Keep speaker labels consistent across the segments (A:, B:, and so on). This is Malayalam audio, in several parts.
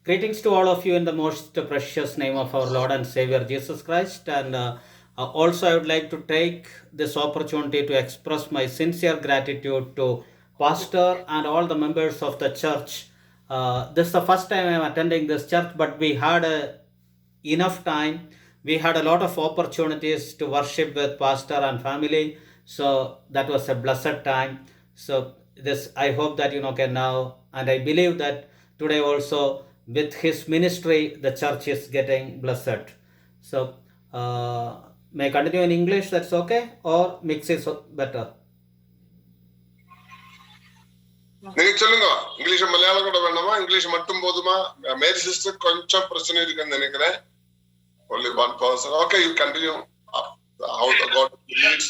A: Greetings to all of you in the most precious name of our Lord and Savior Jesus Christ. And also, I would like to take this opportunity to express my sincere gratitude to Pastor and all the members of the church. This is the first time I am attending this church, but we had enough time. We had a lot of opportunities to worship with Pastor and family. So that was a blessed time. So this, I hope that can now, and I believe that today also with his ministry, the church is getting blessed. So may I continue in English? That's okay, or mix is better?
B: நீங்க சொல்லுங்க. இங்கிலீஷ் மலையாளம் கூட வேணாமா? இங்கிலீஷ் மட்டும் போதுமா? மேரி சிஸ்டர் கொஞ்சம் பிரச்சனை இருக்குன்னு நினைக்கிறேன். Only one person. Okay, you continue. How the God leads.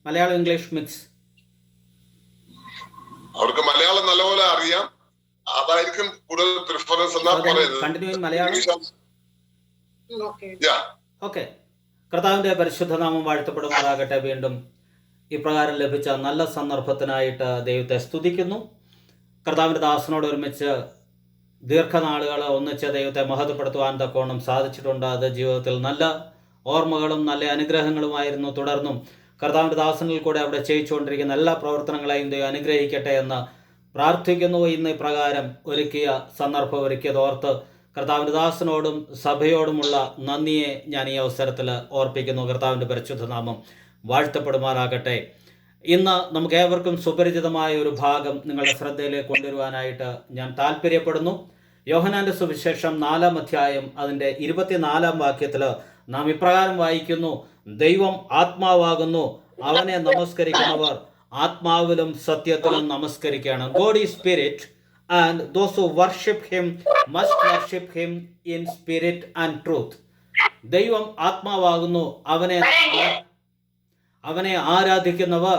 A: Malayalam English mix.
B: അവർക്ക് മലയാളം നല്ലപോലെ അറിയാം, അതായിരിക്കും കൂടുതൽ പ്രിഫറൻസ് എന്നാ പറയുന്നത്.
A: Continue in Malayalam.
B: ഓക്കെ.
A: കർത്താവിന്റെ പരിശുദ്ധനാമം വാഴ്ത്തപ്പെടുമാറാകട്ടെ. വീണ്ടും ഇപ്രകാരം ലഭിച്ച നല്ല സന്ദർഭത്തിനായിട്ട് ദൈവത്തെ സ്തുതിക്കുന്നു. കർത്താവിന്റെ ദാസനോട് ഒരുമിച്ച് ദീർഘനാളുകൾ ഒന്നിച്ച് ദൈവത്തെ മഹത്വപ്പെടുത്തുവാൻ തക്കോണം സാധിച്ചിട്ടുണ്ട്. അത് ജീവിതത്തിൽ നല്ല ഓർമ്മകളും നല്ല അനുഗ്രഹങ്ങളുമായിരുന്നു. തുടർന്നും കർത്താവിന്റെ ദാസനിൽ കൂടെ അവിടെ ചെയ്യിച്ചുകൊണ്ടിരിക്കുന്ന എല്ലാ പ്രവർത്തനങ്ങളെയും ദൈവം അനുഗ്രഹിക്കട്ടെ എന്ന് പ്രാർത്ഥിക്കുന്നു. ഇന്ന് ഇപ്രകാരം ഒരുക്കിയ സന്ദർഭം ഒരുക്കിയതോർത്ത് കർത്താവിന്റെ ദാസനോടും സഭയോടുമുള്ള നന്ദിയെ ഞാൻ ഈ അവസരത്തിൽ ഓർപ്പിക്കുന്നു. കർത്താവിന്റെ പരിശുദ്ധനാമം വാഴ്ത്തപ്പെടുമാറാകട്ടെ. ഇന്ന് നമുക്ക് ഏവർക്കും സുപരിചിതമായ ഒരു ഭാഗം നിങ്ങളുടെ ശ്രദ്ധയിലേക്ക് കൊണ്ടുവരുവാനായിട്ട് ഞാൻ താല്പര്യപ്പെടുന്നു. യോഹന്നാന്റെ സുവിശേഷം 4-ാം അധ്യായം അതിൻ്റെ 24-ാം വാക്യത്തിൽ നാം ഇപ്രകാരം വായിക്കുന്നു: ദൈവം ആത്മാവാകുന്നു, അവനെ നമസ്കരിക്കുന്നവർ ആത്മാവിലും സത്യത്തിലും നമസ്കരിക്കണം. God is spirit and those who worship him must worship him in spirit and truth. ദൈവം ആത്മാവാകുന്നു, അവനെ ആരാധിക്കുന്നവർ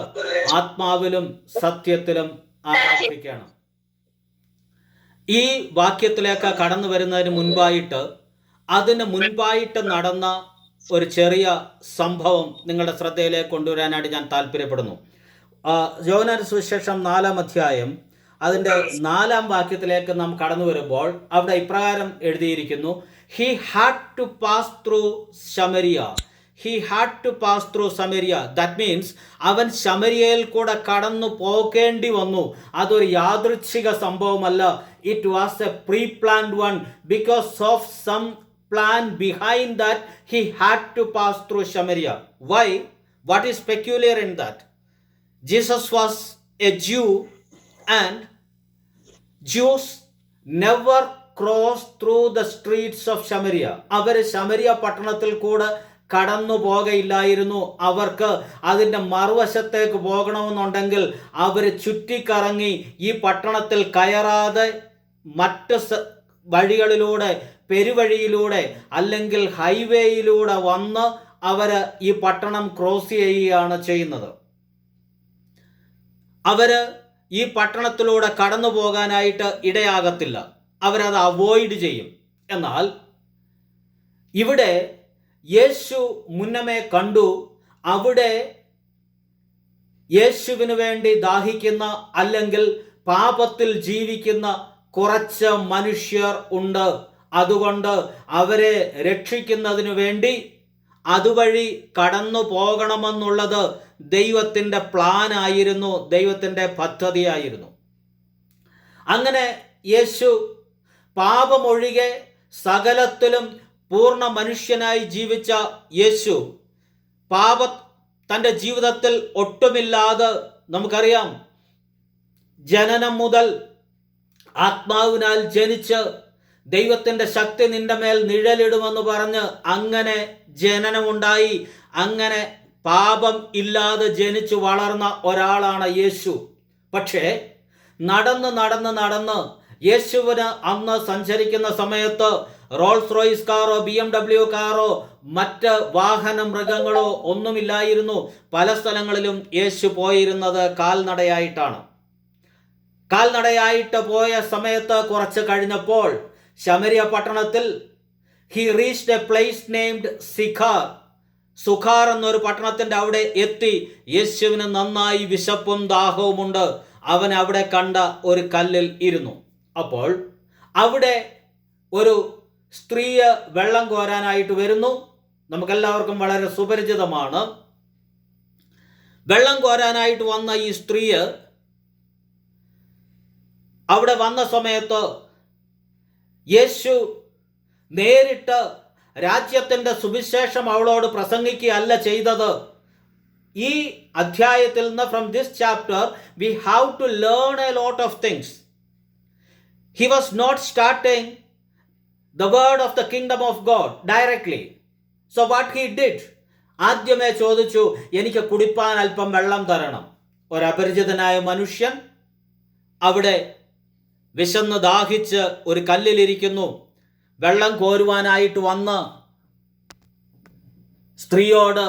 A: ആത്മാവിലും സത്യത്തിലും ആരാധിക്കണം. ഈ വാക്യത്തിലേക്ക് കടന്നു വരുന്നതിന് മുൻപായിട്ട്, അതിന് മുൻപായിട്ട് നടന്ന ഒരു ചെറിയ സംഭവം നിങ്ങളുടെ ശ്രദ്ധയിലേക്ക് കൊണ്ടുവരാനായിട്ട് ഞാൻ താല്പര്യപ്പെടുന്നു. യോഹന്നാന്റെ സുവിശേഷം 4-ാം അധ്യായം അതിൻ്റെ 4-ാം വാക്യത്തിലേക്ക് നാം കടന്നു വരുമ്പോൾ അവിടെ ഇപ്രകാരം എഴുതിയിരിക്കുന്നു: he had to pass through Samaria. He had to pass through Samaria. That means അവൻ ശമരിയയിൽ കൂടെ കടന്നു പോകേണ്ടി വന്നു. അതൊരു യാദൃച്ഛിക സംഭവമല്ല. It was a pre planned one. Because of some plan behind that, he had to pass through Samaria. Why? What is peculiar in that? Jesus was a Jew and Jews never crossed through the streets of Samaria. അവർ ശമരിയ പട്ടണത്തിൽ കൂടെ കടന്നു പോകയില്ലായിരുന്നു. അവർക്ക് അതിൻ്റെ മറുവശത്തേക്ക് പോകണമെന്നുണ്ടെങ്കിൽ അവർ ചുറ്റിക്കറങ്ങി ഈ പട്ടണത്തിൽ കയറാതെ മറ്റ് വഴികളിലൂടെ, പെരുവഴിയിലൂടെ അല്ലെങ്കിൽ ഹൈവേയിലൂടെ വന്ന് അവർ ഈ പട്ടണം ക്രോസ് ചെയ്യുകയാണ് ചെയ്യുന്നത്. അവർ ഈ പട്ടണത്തിലൂടെ കടന്നു പോകാനായിട്ട് ഇടയാകത്തില്ല. അവരത് അവോയ്ഡ് ചെയ്യും. എന്നാൽ ഇവിടെ യേശു മുന്നമേ കണ്ടു. അവിടെ യേശുവിന് വേണ്ടി ദാഹിക്കുന്ന അല്ലെങ്കിൽ പാപത്തിൽ ജീവിക്കുന്ന കുറച്ച് മനുഷ്യർ ഉണ്ട്. അതുകൊണ്ട് അവരെ രക്ഷിക്കുന്നതിനു വേണ്ടി അതുവഴി കടന്നു പോകണമെന്നുള്ളത് ദൈവത്തിൻ്റെ പ്ലാനായിരുന്നു, ദൈവത്തിൻ്റെ പദ്ധതിയായിരുന്നു. അങ്ങനെ യേശു പാപമൊഴികെ സകലത്തിലും പൂർണ്ണ മനുഷ്യനായി ജീവിച്ച യേശു തൻ്റെ ജീവിതത്തിൽ ഒട്ടുമില്ലാതെ, നമുക്കറിയാം, ജനനം മുതൽ ആത്മാവിനാൽ ജനിച്ച് ദൈവത്തിൻ്റെ ശക്തി നിന്റെ മേൽ നിഴലിടുമെന്ന് പറഞ്ഞ് അങ്ങനെ ജനനമുണ്ടായി. അങ്ങനെ പാപം ഇല്ലാതെ ജനിച്ചു വളർന്ന ഒരാളാണ് യേശു. പക്ഷേ നടന്ന് യേശുവിന് അന്ന് സഞ്ചരിക്കുന്ന സമയത്ത് റോൾസ് റോയ്സ് കാറോ BMW കാറോ മറ്റ് വാഹന മൃഗങ്ങളോ ഒന്നുമില്ലായിരുന്നു. പല സ്ഥലങ്ങളിലും യേശു പോയിരുന്നത് കാൽനടയായിട്ടാണ്. കാൽനടയായിട്ട് പോയ സമയത്ത് കുറച്ച് കഴിഞ്ഞപ്പോൾ ശമരിയ പട്ടണത്തിൽ he reached a place named Sychar. സുഖാർ എന്നൊരു പട്ടണത്തിൻ്റെ അവിടെ എത്തി. യേശുവിന് നന്നായി വിശപ്പും ദാഹവുമുണ്ട്. അവൻ അവിടെ കണ്ട ഒരു കല്ലിൽ ഇരുന്നു. അപ്പോൾ അവിടെ ഒരു സ്ത്രീയെ വെള്ളം കോരാനായിട്ട് വരുന്നു. നമുക്കെല്ലാവർക്കും വളരെ സുപരിചിതമാണ്. വെള്ളം കോരാനായിട്ട് വന്ന ഈ സ്ത്രീയെ അവിടെ വന്ന സമയത്ത് യേശു നേരിട്ട് രാജ്യത്തിൻ്റെ സുവിശേഷം അവളോട് പ്രസംഗിക്കുകയല്ല ചെയ്തത്. ഈ അധ്യായത്തിൽ നിന്ന് from this chapter we have to learn a lot of things. He was not starting the word of the kingdom of God directly. So what he did, ആദ്യമേ ചോദിച്ചു, എനിക്ക് കുടിപ്പാൻ അല്പം വെള്ളം തരണം. ഒരപരിചിതനായ മനുഷ്യൻ അവിടെ വിശന്ന് ദാഹിച്ച് ഒരു കല്ലിലിരിക്കുന്നു. വെള്ളം കോരുവാനായിട്ട് വന്ന് സ്ത്രീയോട്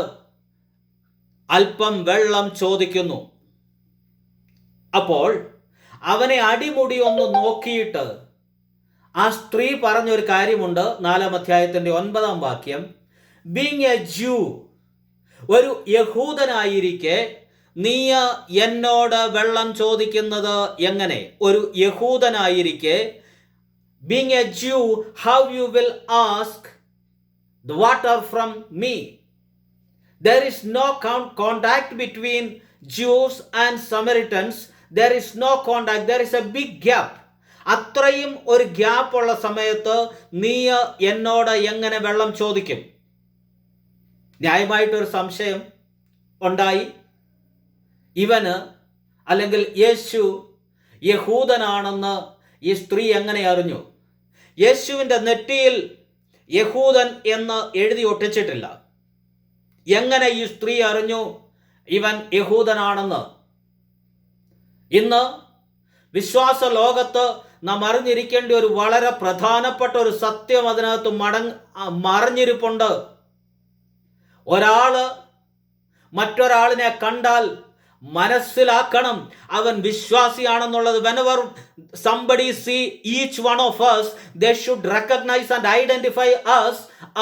A: അല്പം വെള്ളം ചോദിക്കുന്നു. അപ്പോൾ അവനെ അടിമുടി ഒന്ന് നോക്കിയിട്ട് ആ സ്ത്രീ പറഞ്ഞൊരു കാര്യമുണ്ട്. 4-ാം അധ്യായത്തിൻ്റെ 9-ാം വാക്യം, ബീങ് എ ജൂ, ഒരു യഹൂദനായിരിക്കെ നീ എന്നോട് വെള്ളം ചോദിക്കുന്നത് എങ്ങനെ? ഒരു യഹൂദനായിരിക്കെ, being a Jew, how you will ask the water from me? There is no contact between Jews and Samaritans. There is no contact. There is a big gap. അത്രയും ഒരു ഗ്യാപ്പുള്ള സമയത്ത് നീ എന്നോട് എങ്ങനെ വെള്ളം ചോദിക്കും? ന്യായമായിട്ടൊരു സംശയം ഉണ്ടായി. ഇവന് അല്ലെങ്കിൽ യേശു യഹൂദനാണെന്ന് ഈ സ്ത്രീ എങ്ങനെ അറിഞ്ഞു? യേശുവിൻ്റെ നെറ്റിയിൽ യഹൂദൻ എന്ന് എഴുതി ഒട്ടിച്ചിട്ടില്ല. എങ്ങനെ ഈ സ്ത്രീ അറിഞ്ഞു ഇവൻ യഹൂദനാണെന്ന്? ഇന്ന് വിശ്വാസ ലോകത്ത് നാം അറിഞ്ഞിരിക്കേണ്ട ഒരു വളരെ പ്രധാനപ്പെട്ട ഒരു സത്യം അതിനകത്ത് മറിഞ്ഞിരിപ്പുണ്ട്. ഒരാള് മറ്റൊരാളിനെ കണ്ടാൽ മനസ്സിലാക്കണം അവൻ വിശ്വാസിയാണെന്നുള്ളത്. whenever somebody see each one of us, they should recognize and identify us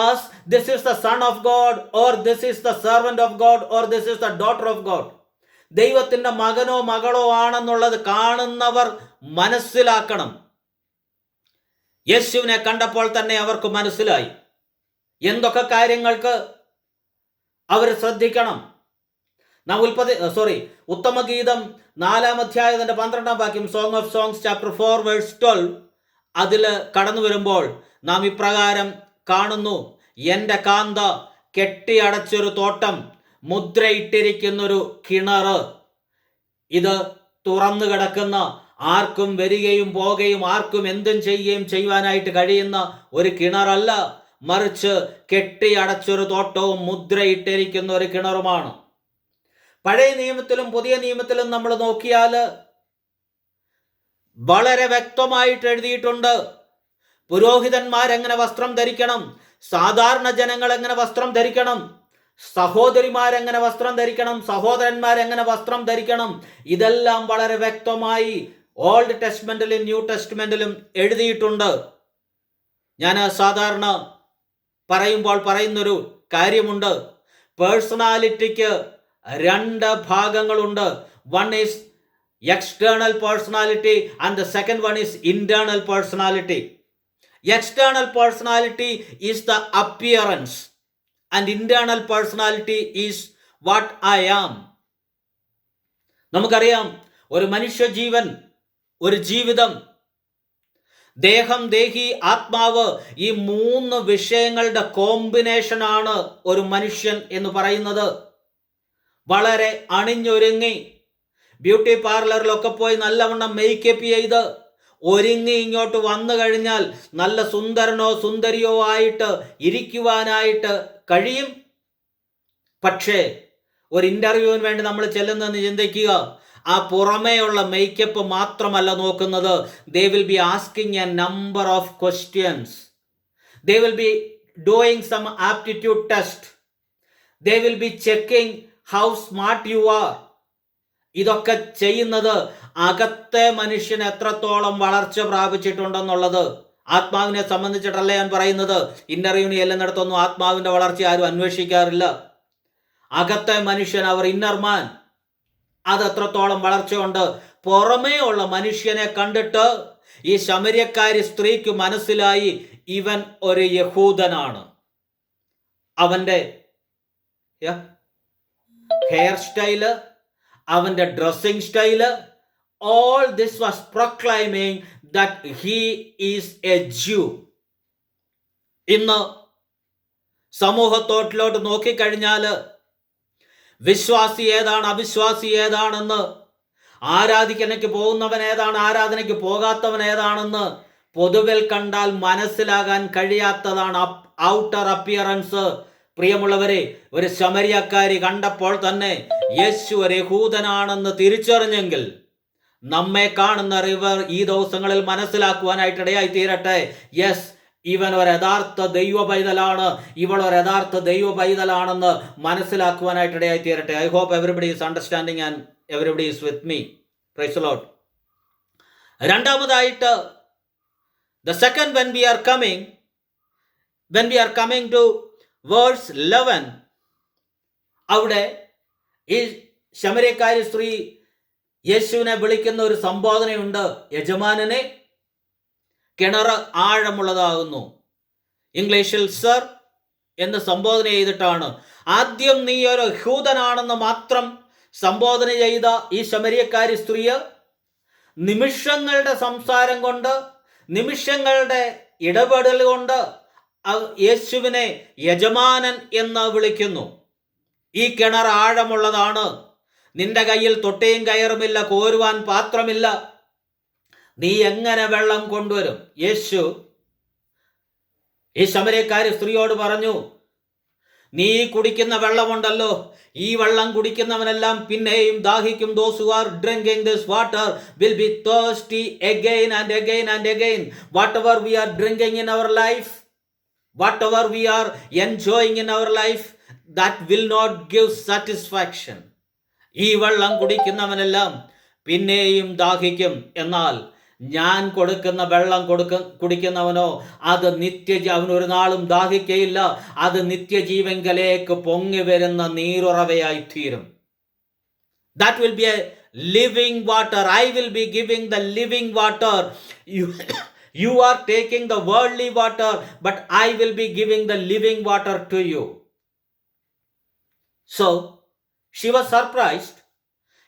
A: as this is the son of God, or this is the servant of God, or this is the daughter of God. ദൈവത്തിൻ്റെ മകനോ മകളോ ആണെന്നുള്ളത് കാണുന്നവർ മനസ്സിലാക്കണം. യേശുവിനെ കണ്ടപ്പോൾ തന്നെ അവർക്ക് മനസ്സിലായി എന്തൊക്കെ കാര്യങ്ങൾക്ക് അവർ ശ്രദ്ധിക്കണം. നാം ഉത്തമഗീതം 4-ാം അധ്യായത്തിൻ്റെ 12-ാം വാക്യം, song of songs chapter 4 verse 12, അതിൽ കടന്നു വരുമ്പോൾ നാം ഇപ്രകാരം കാണുന്നു, എൻ്റെ കാന്ത കെട്ടിയടച്ചൊരു തോട്ടം, മുദ്രയിട്ടിരിക്കുന്നൊരു കിണറ്. ഇത് തുറന്നു കിടക്കുന്ന, ആർക്കും വരികയും പോകുകയും ആർക്കും എന്തും ചെയ്യുവാനായിട്ട് കഴിയുന്ന ഒരു കിണറല്ല, മറിച്ച് കെട്ടിയടച്ചൊരു തോട്ടവും മുദ്രയിട്ടിരിക്കുന്ന ഒരു കിണറുമാണ്. പഴയ നിയമത്തിലും പുതിയ നിയമത്തിലും നമ്മൾ നോക്കിയാൽ വളരെ വ്യക്തമായിട്ട് എഴുതിയിട്ടുണ്ട് പുരോഹിതന്മാരെങ്ങനെ വസ്ത്രം ധരിക്കണം, സാധാരണ ജനങ്ങൾ എങ്ങനെ വസ്ത്രം ധരിക്കണം, സഹോദരിമാരെങ്ങനെ വസ്ത്രം ധരിക്കണം, സഹോദരന്മാരെങ്ങനെ വസ്ത്രം ധരിക്കണം. ഇതെല്ലാം വളരെ വ്യക്തമായി ഓൾഡ് ടെസ്റ്റ്മെന്റിലും ന്യൂ ടെസ്റ്റ്മെന്റിലും എഴുതിയിട്ടുണ്ട്. ഞാൻ സാധാരണ പറയുമ്പോൾ പറയുന്നൊരു കാര്യമുണ്ട്, പേഴ്സണാലിറ്റിക്ക് 2 ഭാഗങ്ങളുണ്ട്. One is external personality and the second one is internal personality. External personality is the appearance and internal personality is what I am. നമുക്കറിയാം ഒരു മനുഷ്യജീവൻ, ഒരു ജീവിതം, ദേഹം, ദേഹി, ആത്മാവ്, ഈ 3 വിഷയങ്ങളുടെ കോമ്പിനേഷനാണ് ഒരു മനുഷ്യൻ എന്ന് പറയുന്നത്. വളരെ അണിഞ്ഞൊരുങ്ങി ബ്യൂട്ടി പാർലറിലൊക്കെ പോയി നല്ലവണ്ണം മേക്കപ്പ് ചെയ്ത് ഒരുങ്ങി ഇങ്ങോട്ട് വന്നു കഴിഞ്ഞാൽ നല്ല സുന്ദരനോ സുന്ദരിയോ ആയിട്ട് ഇരിക്കുവാനായിട്ട് കഴിയും. പക്ഷേ ഒരു ഇൻ്റർവ്യൂവിന് വേണ്ടി നമ്മൾ ചെല്ലുന്നതെന്ന് ചിന്തിക്കുക, ആ പുറമേയുള്ള മേക്കപ്പ് മാത്രമല്ല നോക്കുന്നത്. They will be asking a number of questions. They will be doing some aptitude test. They will be checking how smart you are. ഇതൊക്കെ ചെയ്യുന്നത് അകത്തെ മനുഷ്യൻ എത്രത്തോളം വളർച്ച പ്രാപിച്ചിട്ടുണ്ടെന്നുള്ളത്. ആത്മാവിനെ സംബന്ധിച്ചിട്ടല്ല ഞാൻ പറയുന്നത്. ഇന്റർവ്യൂവിന് ചെല്ലുന്നിടത്തൊന്നും ആത്മാവിൻ്റെ വളർച്ച ആരും അന്വേഷിക്കാറില്ല. അകത്തെ മനുഷ്യൻ, അവർ ഇന്നർ മാൻ, അത് എത്രത്തോളം വളർച്ചയുണ്ട്. പുറമേ ഉള്ള മനുഷ്യനെ കണ്ടിട്ട് ഈ ശമര്യക്കാരി സ്ത്രീക്ക് മനസ്സിലായി ഇവൻ ഒരു യഹൂദനാണ്. അവന്റെ ഹെയർ സ്റ്റൈല്, അവന്റെ dressing style, all this was proclaiming that he is a Jew. ഇന്ന് സമൂഹത്തോട്ടിലോട്ട് നോക്കിക്കഴിഞ്ഞാൽ വിശ്വാസി ഏതാണ്, അവിശ്വാസി ഏതാണെന്ന്, ആരാധിക്കനയ്ക്ക് പോകുന്നവൻ ഏതാണ്, ആരാധനയ്ക്ക് പോകാത്തവൻ ഏതാണെന്ന് പൊതുവിൽ കണ്ടാൽ മനസ്സിലാകാൻ കഴിയാത്തതാണ് ഔട്ടർ അപ്പിയറൻസ്. പ്രിയമുള്ളവരെ, ഒരു ശമര്യക്കാരി കണ്ടപ്പോൾ തന്നെ യേശു ഒരു യഹൂദനാണെന്ന് തിരിച്ചറിഞ്ഞെങ്കിൽ നമ്മെ കാണുന്ന റിവർ ഈ ദിവസങ്ങളിൽ മനസ്സിലാക്കുവാനായിട്ട് ഇടയായി തീരട്ടെ. യെസ്, ഇവൻ ഒരു യഥാർത്ഥ ദൈവ പൈതലാണ്, ഇവൾ ഒരു യഥാർത്ഥ ദൈവ പൈതലാണെന്ന് മനസ്സിലാക്കുവാനായിട്ട് ഇടയായി തീരട്ടെ. I hope everybody is understanding and everybody is with me. Praise the Lord. രണ്ടാമതായിട്ട്, the second, when we are coming to verse 11, അവിടെ ഈ ശമര്യക്കാരി സ്ത്രീ യേശുവിനെ വിളിക്കുന്ന ഒരു സംബോധനയുണ്ട്. യജമാനനെ, കിണർ ആഴമുള്ളതാകുന്നു. ഇംഗ്ലീഷിൽ സർ എന്ന് സംബോധന ചെയ്തിട്ടാണ്. ആദ്യം നീ ഒരു യഹൂദനാണെന്ന് മാത്രം സംബോധന ചെയ്ത ഈ ശമര്യക്കാരി സ്ത്രീയെ നിമിഷങ്ങളുടെ സംസാരം കൊണ്ട്, നിമിഷങ്ങളുടെ ഇടപെടൽ കൊണ്ട് യേശുവിനെ യജമാനൻ എന്ന് വിളിക്കുന്നു. ഈ കിണർ ആഴമുള്ളതാണ്, നിന്റെ കയ്യിൽ തൊട്ടിയും കയറുമില്ല, കോരുവാൻ പാത്രമില്ല, നീ എങ്ങനെ വെള്ളം കൊണ്ടുവരും? യേശു ഈ ശമര്യക്കാരി സ്ത്രീയോട് പറഞ്ഞു, നീ കുടിക്കുന്ന വെള്ളമുണ്ടല്ലോ, ഈ വെള്ളം കുടിക്കുന്നവനെല്ലാം പിന്നെയും ദാഹിക്കും. Those who are drinking this water will be thirsty again and again and again. Whatever we are drinking in our life, whatever we are enjoying in our life, that will not give satisfaction. ഈ വെള്ളം കുടിക്കുന്നവനെല്ലാം പിന്നെയും ദാഹിക്കും. എന്നാൽ ഞാൻ കൊടുക്കുന്ന വെള്ളം കുടിക്കുന്നവനോ അത് അവൻ ഒരു നാളും ദാഹിക്കയില്ല. അത് നിത്യജീവങ്കലേക്ക് പൊങ്ങി വരുന്ന നീരുറവയായി തീരും. That will be a living water. I will be giving the living water. You are taking the worldly water, but I will be giving the living water to you. So she was surprised.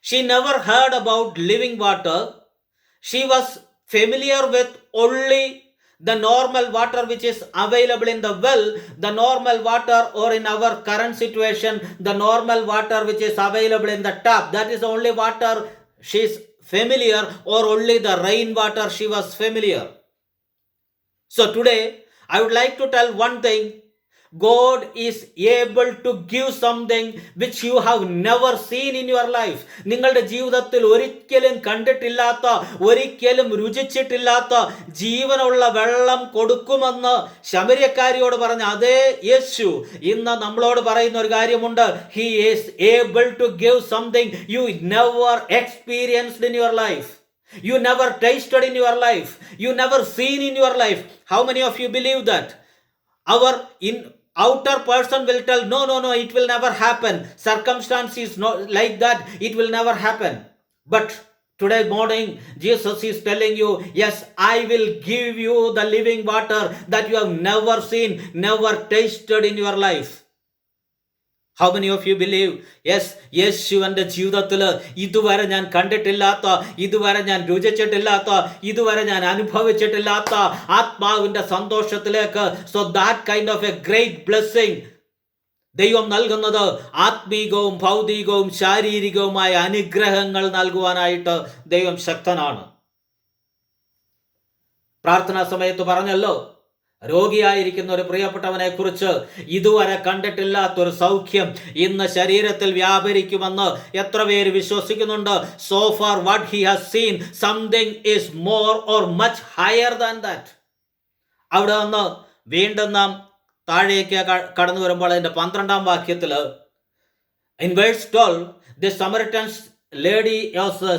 A: She never heard about living water. She was familiar with only the normal water which is available in the well, the normal water, or in our current situation, the normal water which is available in the tap. That is the only water she is familiar, or only the rain water she was familiar. So today I would like to tell one thing. God is able to give something which you have never seen in your life. നിങ്ങളുടെ ജീവിതത്തിൽ ഒരിക്കലും കണ്ടിട്ടില്ലാത്ത, ഒരിക്കലും രുചിച്ചിട്ടില്ലാത്ത ജീവനുള്ള വെള്ളം കൊടുക്കുമെന്ന് ശമര്യക്കാരിയോട് പറഞ്ഞ അതേ യേശു ഇന്ന് നമ്മളോട് പറയുന്ന ഒരു കാര്യമുണ്ട്. He is able to give something you never experienced in your life. You never tasted in your life. You never seen in your life. How many of you believe that? Our outer person will tell, no, it will never happen. Circumstance is not like that. It will never happen. But today morning, Jesus is telling you, yes, I will give you the living water that you have never seen, never tasted in your life. How many of you believe? Yes, യേശുവിൻ്റെ ജീവിതത്തിൽ ഇതുവരെ ഞാൻ കണ്ടിട്ടില്ലാത്ത, ഇതുവരെ ഞാൻ രുചിച്ചിട്ടില്ലാത്ത, ഇതുവരെ ഞാൻ അനുഭവിച്ചിട്ടില്ലാത്ത ആത്മാവിൻ്റെ സന്തോഷത്തിലേക്ക്, so that kind of a great blessing ദൈവം നൽകുന്നത് ആത്മീകവും ഭൗതികവും ശാരീരികവുമായ അനുഗ്രഹങ്ങൾ നൽകുവാനായിട്ട് ദൈവം ശക്തനാണ്. പ്രാർത്ഥനാ സമയത്ത് പറഞ്ഞല്ലോ, രോഗിയായിരിക്കുന്ന ഒരു പ്രിയപ്പെട്ടവനെ കുറിച്ച് ഇതുവരെ കണ്ടിട്ടില്ലാത്തൊരു സൗഖ്യം ഇന്ന് ശരീരത്തിൽ വ്യാപരിക്കുമെന്ന് എത്ര പേര് വിശ്വസിക്കുന്നുണ്ട്? So far what he has seen, something is more or much higher than that. അവിടെ നിന്ന് വീണ്ടും നാം താഴേക്ക് കടന്നു വരുമ്പോൾ അതിൻ്റെ 12-ാം വാക്യത്തിൽ in verse 12, the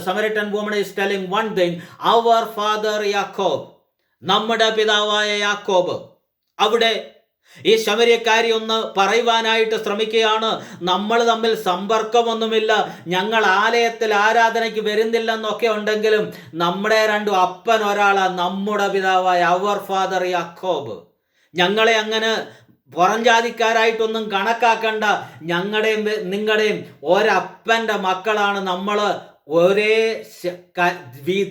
A: Samaritan woman is telling one thing, our father Jacob, നമ്മുടെ പിതാവായ യാക്കോബ്. അവിടെ ഈ ശമര്യക്കാരി ഒന്ന് പറയുവാനായിട്ട് ശ്രമിക്കുകയാണ്, നമ്മൾ തമ്മിൽ സമ്പർക്കമൊന്നുമില്ല, ഞങ്ങൾ ആലയത്തിൽ ആരാധനയ്ക്ക് വരുന്നില്ലെന്നൊക്കെ ഉണ്ടെങ്കിലും നമ്മുടെ രണ്ടു അപ്പൻ ഒരാളാണ്, നമ്മുടെ പിതാവായ അവർ ഫാദർ യാക്കോബ്. ഞങ്ങളെ അങ്ങനെ പുറംജാതിക്കാരായിട്ടൊന്നും കണക്കാക്കണ്ട, ഞങ്ങളുടെയും നിങ്ങളുടെയും ഒരപ്പൻ്റെ മക്കളാണ് നമ്മൾ, ഒരേ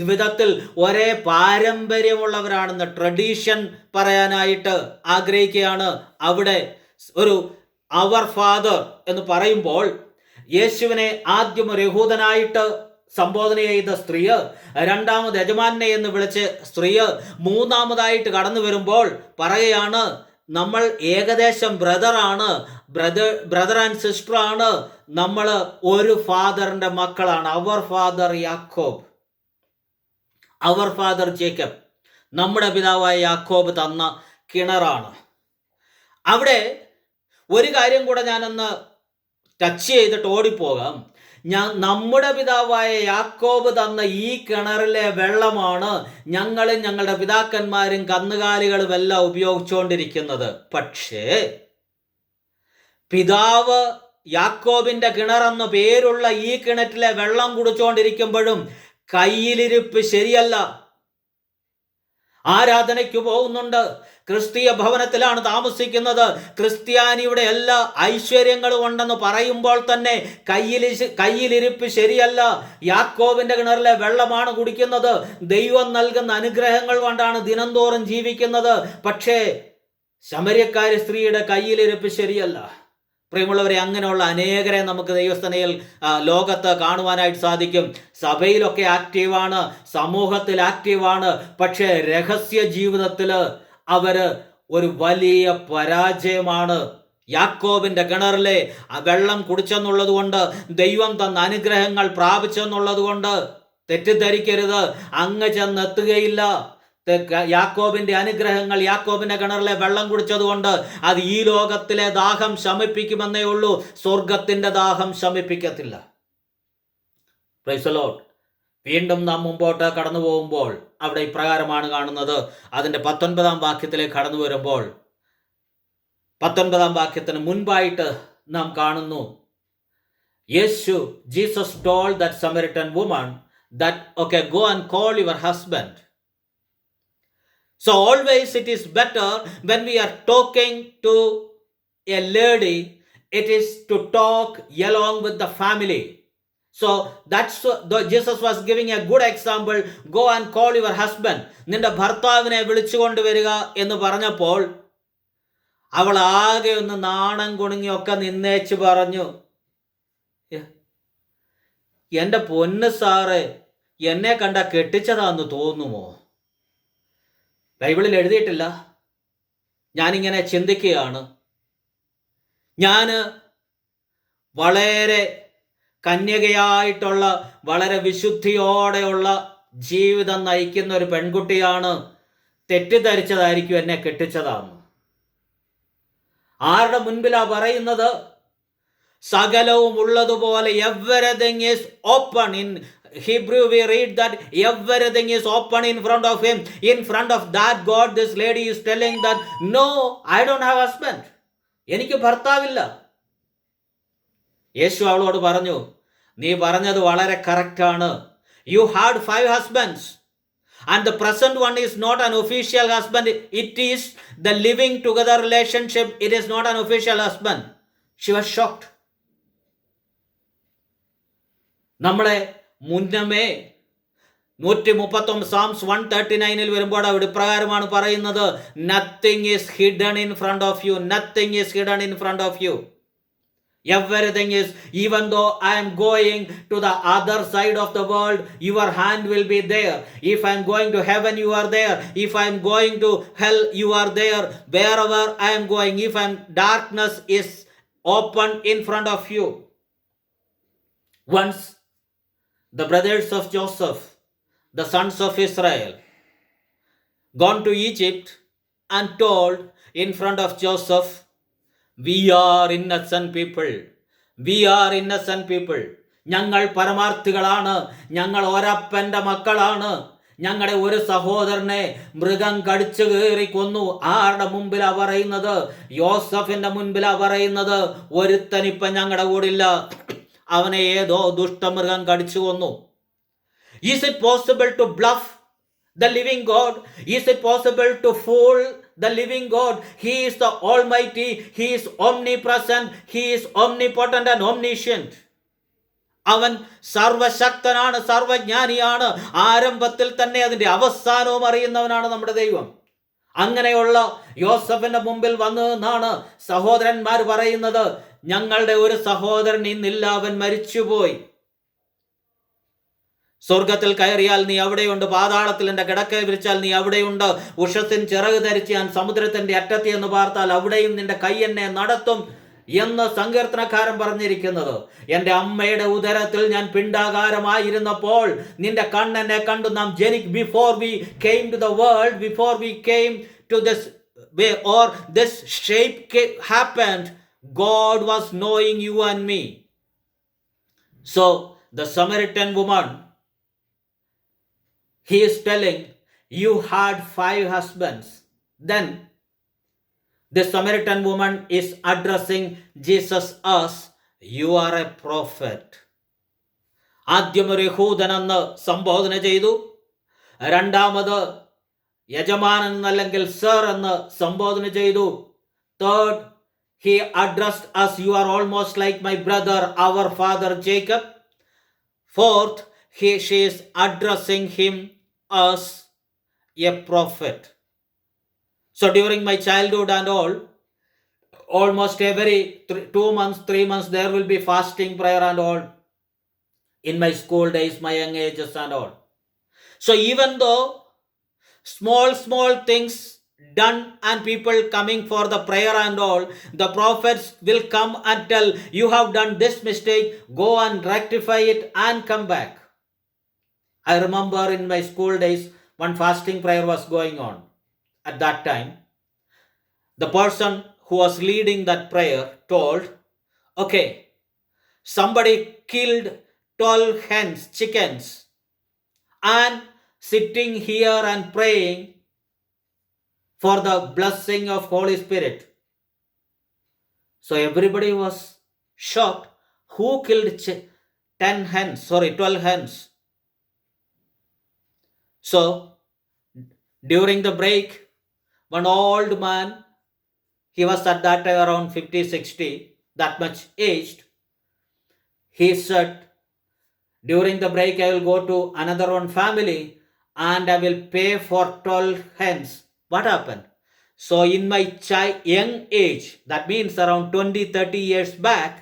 A: വിധത്തിൽ ഒരേ പാരമ്പര്യമുള്ളവരാണെന്ന് ട്രഡീഷൻ പറയാനായിട്ട് ആഗ്രഹിക്കുകയാണ്. അവിടെ ഒരു അവർ ഫാദർ എന്ന് പറയുമ്പോൾ യേശുവിനെ ആദ്യം ഒരു യഹൂദനായിട്ട് സംബോധന ചെയ്ത സ്ത്രീ, രണ്ടാമത് യജമാനെ എന്ന് വിളിച്ച് സ്ത്രീ, മൂന്നാമതായിട്ട് കടന്നു വരുമ്പോൾ പറയുകയാണ്, നമ്മൾ ഏകദേശം ബ്രദറാണ്, ബ്രദർ ആൻഡ് സിസ്റ്റർ ആണ്, നമ്മൾ ഒരു ഫാദറിന്റെ മക്കളാണ്. അവർ ഫാദർ യാക്കോബ്, അവർ ഫാദർ ജേക്കബ്, നമ്മുടെ പിതാവായ യാക്കോബ് തന്ന കിണറാണ്. അവിടെ ഒരു കാര്യം കൂടെ ഞാനൊന്ന് ടച്ച് ചെയ്തിട്ട് ഓടിപ്പോകാം. നമ്മുടെ പിതാവായ യാക്കോബ് തന്ന ഈ കിണറിലെ വെള്ളമാണ് ഞങ്ങളും ഞങ്ങളുടെ പിതാക്കന്മാരും കന്നുകാലികളും എല്ലാം ഉപയോഗിച്ചുകൊണ്ടിരിക്കുന്നത്. പക്ഷേ പിതാവ് യാക്കോബിന്റെ കിണറെന്ന് പേരുള്ള ഈ കിണറ്റിലെ വെള്ളം കുടിച്ചുകൊണ്ടിരിക്കുമ്പോഴും കയ്യിലിരിപ്പ് ശരിയല്ല. ആരാധനയ്ക്ക് പോകുന്നുണ്ട്, ക്രിസ്തീയ ഭവനത്തിലാണ് താമസിക്കുന്നത്, ക്രിസ്ത്യാനിയുടെ എല്ലാ ഐശ്വര്യങ്ങളും ഉണ്ടെന്ന് പറയുമ്പോൾ തന്നെ കയ്യിലിരിപ്പ് ശരിയല്ല. യാക്കോബിന്റെ കിണറിലെ വെള്ളമാണ് കുടിക്കുന്നത്, ദൈവം നൽകുന്ന അനുഗ്രഹങ്ങൾ കൊണ്ടാണ് ദിനംതോറും ജീവിക്കുന്നത്. പക്ഷേ ശമര്യക്കാരി സ്ത്രീയുടെ കയ്യിലിരിപ്പ് ശരിയല്ല. പ്രിയമുള്ളവരെ, അങ്ങനെയുള്ള അനേകരെ നമുക്ക് ദൈവസ്ഥനയിൽ ലോകത്ത് കാണുവാനായിട്ട് സാധിക്കും. സഭയിലൊക്കെ ആക്റ്റീവാണ്, സമൂഹത്തിൽ ആക്റ്റീവാണ്, പക്ഷേ രഹസ്യ ജീവിതത്തിൽ അവര് ഒരു വലിയ പരാജയമാണ്. യാക്കോബിന്റെ കിണറിലെ വെള്ളം കുടിച്ചെന്നുള്ളത് കൊണ്ട്, ദൈവം തന്ന അനുഗ്രഹങ്ങൾ പ്രാപിച്ചെന്നുള്ളത് കൊണ്ട് തെറ്റിദ്ധരിക്കരുത്, അങ്ങ് ചെന്നെത്തുകയില്ല. യാക്കോബിന്റെ അനുഗ്രഹങ്ങൾ, യാക്കോബിന്റെ കിണറിലെ വെള്ളം കുടിച്ചതുകൊണ്ട് അത് ഈ ലോകത്തിലെ ദാഹം ശമിപ്പിക്കുമെന്നേ ഉള്ളൂ, സ്വർഗത്തിന്റെ ദാഹം ശമിപ്പിക്കത്തില്ല. Price the Lord. വീണ്ടും നാം മുമ്പോട്ട് കടന്നു പോകുമ്പോൾ അവിടെ ഇപ്രകാരമാണ് കാണുന്നത്. അതിന്റെ 19-ാം വാക്യത്തിലേക്ക് കടന്നു വരുമ്പോൾ 19-ാം വാക്യത്തിന് മുൻപായിട്ട് നാം കാണുന്നു, Jesus told that Samaritan woman that, okay, go and call your husband. So always it is better when we are talking to a lady, it is to talk along with the family. So that's Jesus was giving a good example. Go and call your husband. നിന്റെ ഭർത്താവിനെ വിളിച്ചുകൊണ്ട് വരിക എന്ന് പറഞ്ഞപ്പോൾ അവൾ ആകെ ഒന്ന് നാണം കുണുങ്ങിയൊക്കെ നിന്നേച്ച് പറഞ്ഞു, എൻ്റെ പൊന്ന് സാറ്, എന്നെ കണ്ട കെട്ടിച്ചതാന്ന് തോന്നുമോ? ബൈബിളിൽ എഴുതിയിട്ടില്ല. ഞാനിങ്ങനെ ചിന്തിക്കുകയാണ്, ഞാൻ വളരെ കന്യകയായിട്ടുള്ള, വളരെ വിശുദ്ധിയോടെയുള്ള ജീവിതം നയിക്കുന്ന ഒരു പെൺകുട്ടിയാണ്, തെറ്റിദ്ധരിച്ചതായിരിക്കും എന്നെ കെട്ടിച്ചതാന്ന്. ആരുടെ മുൻപിലാ പറയുന്നത്? സകലവും ഉള്ളതുപോലെ everything is open. In Hebrew we read that everything is open in front of him. In front of that God, this lady is telling that, no, I don't have husband. എനിക്ക് ഭർത്താവില്ല. യേശു അവളോട് പറഞ്ഞു, നീ പറഞ്ഞത് വളരെ കറക്റ്റാണ്. You had 5 husbands and the present one is not an official husband. It is the living together relationship. It is not an official husband. She was shocked. നമ്മളെ മുന്നമേ 139 Psalms 139 വരുമ്പോൾ അവിടെ ഇപ്രകാരമാണ് പറയുന്നത്, nothing is hidden in front of you. Nothing is hidden in front of you. Everything is, even though I am going to the other side of the world, your hand will be there. If I am going to heaven, you are there. If I am going to hell, you are there. Wherever I am going, if darkness is open in front of you. Once the brothers of Joseph, the sons of Israel, gone to Egypt and told in front of Joseph, we are innocent people. We are innocent people. ഞങ്ങൾ പരമാർത്ഥികളാണ്, ഞങ്ങൾ ഒരപ്പൻ്റെ മക്കളാണ്, ഞങ്ങളുടെ ഒരു സഹോദരനെ മൃഗം കടിച്ചു കയറി കൊന്നു. ആരുടെ മുമ്പിലാ പറയുന്നത്? യോസഫിന്റെ മുൻപിലാ പറയുന്നത്. ഒരുത്തനിപ്പം ഞങ്ങളുടെ കൂടില്ല, അവനെ ഏതോ ദുഷ്ടമൃഗം കടിച്ചു കൊന്നു. Is it possible to bluff the living God? Is it possible to fool the living God? He is the Almighty, He is omnipresent, He is omnipotent and omniscient. അവൻ സർവശക്തനാണ്, സർവജ്ഞാനിയാണ്. ആരംഭത്തിൽ തന്നെ അതിൻ്റെ അവസാനവും അറിയുന്നവനാണ് നമ്മുടെ ദൈവം. അങ്ങനെയുള്ള യോസഫിന്റെ മുമ്പിൽ വന്നു നിന്നാണ് സഹോദരന്മാർ പറയുന്നത്, ഞങ്ങളുടെ ഒരു സഹോദരൻ ഇന്നില്ല, അവൻ മരിച്ചുപോയി. സ്വർഗത്തിൽ കയറിയാൽ നീ അവിടെയുണ്ട്, പാതാളത്തിൽ എൻ്റെ കിടക്കയെ വിരിച്ചാൽ നീ അവിടെയുണ്ട്, ഉഷസ്സിൻ ചിറക് ധരിച്ച് ഞാൻ സമുദ്രത്തിന്റെ അറ്റത്തി എന്ന് പാർത്താൽ അവിടെയും നിന്റെ കൈ എന്നെ നടത്തും എന്ന് സങ്കീർത്തനക്കാരൻ പറഞ്ഞിരിക്കുന്നത്. എൻ്റെ അമ്മയുടെ ഉദരത്തിൽ ഞാൻ പിണ്ടാകാരമായിരുന്നപ്പോൾ നിന്റെ കണ്ണെന്നെ കണ്ടു. നാം before we came to the world, before we came to this way or this shape happened, God was knowing you and me. So the Samaritan woman, he is telling, you had 5 husbands. Then the Samaritan woman is addressing Jesus as, you are a prophet. ആദ്യമൊരു യഹൂദനെന്ന് സംബോധന ചെയ്തു. രണ്ടാമത് യജമാനൻ അല്ലെങ്കിൽ സർ എന്ന് സംബോധന ചെയ്തു. Third, he addressed us, you are almost like my brother, our father Jacob. Fourth, she is addressing him as a prophet. So during my childhood and all, almost every 2 months, 3 months, there will be fasting, prayer and all. In my school days, my young ages and all. So even though small things done and people coming for the prayer and all, the prophets will come and tell, you have done this mistake, go and rectify it and come back. I remember in my school days, one fasting prayer was going on. At that time, the person who was leading that prayer told, okay, somebody killed 12 hens, chickens, and sitting here and praying for the blessing of Holy Spirit. So everybody was shocked. Who killed 12 hens? So during the break, one old man, he was at that time around 50, 60, that much aged, he said, during the break I will go to another one family and I will pay for 12 hens. What happened? So in my young age, that means around 20, 30 years back,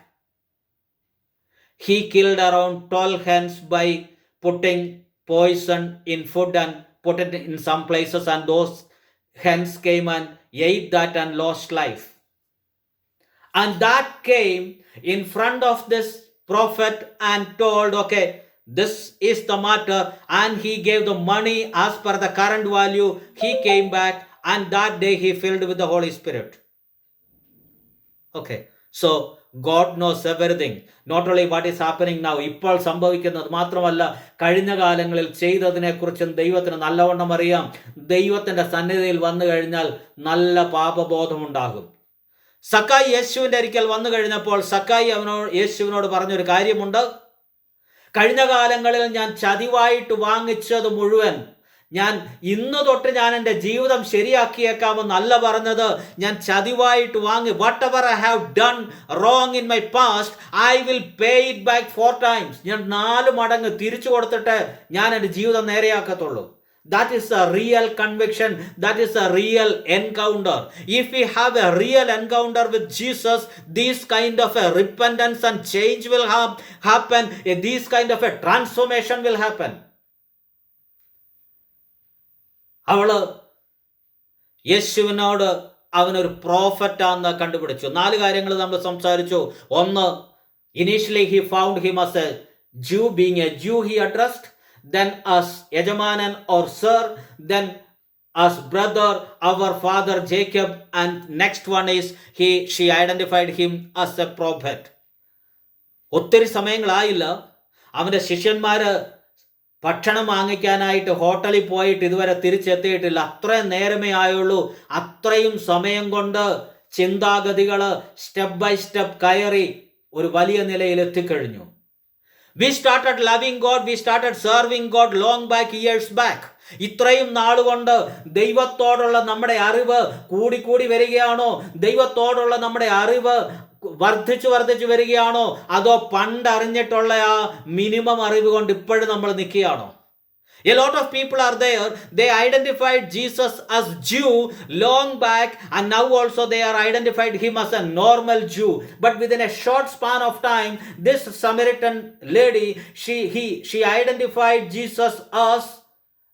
A: he killed around 12 hens by putting poison in food and put it in some places, and those hens came and ate that and lost life. And that came in front of this prophet and told, okay, this is the matter, and he gave the money as per the current value. He came back and that day he filled with the Holy Spirit. Okay, so God knows everything, not only what is happening now, ഇപ്പോൾ സംഭവിക്കുന്നത് മാത്രമല്ല, കഴിഞ്ഞ കാലങ്ങളിൽ ചെയ്തതിനെക്കുറിച്ചും ദൈവത്തിന് നല്ലവണ്ണം അറിയാം. ദൈവത്തിൻ്റെ സന്നിധിയിൽ വന്നു കഴിഞ്ഞാൽ നല്ല പാപബോധമുണ്ടാകും. സക്കായി യേശുവിൻ്റെ അരിക്കൽ വന്നു കഴിഞ്ഞപ്പോൾ സക്കായി യേശുവിനോട് പറഞ്ഞൊരു കാര്യമുണ്ട്. കഴിഞ്ഞ കാലങ്ങളിൽ ഞാൻ ചതിവായിട്ട് വാങ്ങിച്ചത് മുഴുവൻ ഞാൻ ഇന്ന് തൊട്ട് ഞാൻ എൻ്റെ ജീവിതം ശരിയാക്കിയേക്കാമെന്നല്ല പറഞ്ഞത്. ഞാൻ ചതിവായിട്ട് വാങ്ങി, what ever I have done wrong in my past, I will pay it back 4 times. ഞാൻ 4 മടങ്ങ് തിരിച്ചു കൊടുത്തിട്ട് ഞാൻ എൻ്റെ ജീവിതം നേരെയാക്കത്തുള്ളൂ. That is a real conviction. That is a real encounter. If we have a real encounter with Jesus, this kind of a repentance and change will happen. This kind of a transformation will happen. അവള് യേശുവിനോട് അവനൊരു പ്രോഫറ്റാന്ന് കണ്ടുപിടിച്ചു. 4 കാര്യങ്ങൾ നമ്മൾ സംസാരിച്ചു. ഒന്ന്, initially he found him as a Jew. Being a Jew, he addressed. Then as Yajamanan or Sir, then as brother, our father Jacob, and next one is she identified him as a prophet. ഒത്തിരി സമയങ്ങളായില്ല അവൻ്റെ ശിഷ്യന്മാര് ഭക്ഷണം വാങ്ങിക്കാനായിട്ട് ഹോട്ടലിൽ പോയിട്ട് ഇതുവരെ തിരിച്ചെത്തിയിട്ടില്ല. അത്രയും നേരമേ ആയുള്ളൂ. അത്രയും സമയം കൊണ്ട് ചിന്താഗതികൾ സ്റ്റെപ്പ് ബൈ സ്റ്റെപ്പ് കയറി ഒരു വലിയ നിലയിൽ എത്തിക്കഴിഞ്ഞു. We started loving God, we started serving God long back, years back. ഇത്രയും നാളുകൊണ്ട് ദൈവത്തോടുള്ള നമ്മുടെ അറിവ് കൂടി വരികയാണോ? ദൈവത്തോടുള്ള നമ്മുടെ അറിവ് വർദ്ധിച്ചു വരികയാണോ? അതോ പണ്ടറിഞ്ഞിട്ടുള്ള ആ മിനിമം അറിവ് കൊണ്ട് ഇപ്പോഴും നമ്മൾ നിൽക്കുകയാണോ? A lot of people are there. They identified Jesus as Jew long back, and now also they are identified him as a normal Jew. But within a short span of time, this Samaritan lady, she identified Jesus as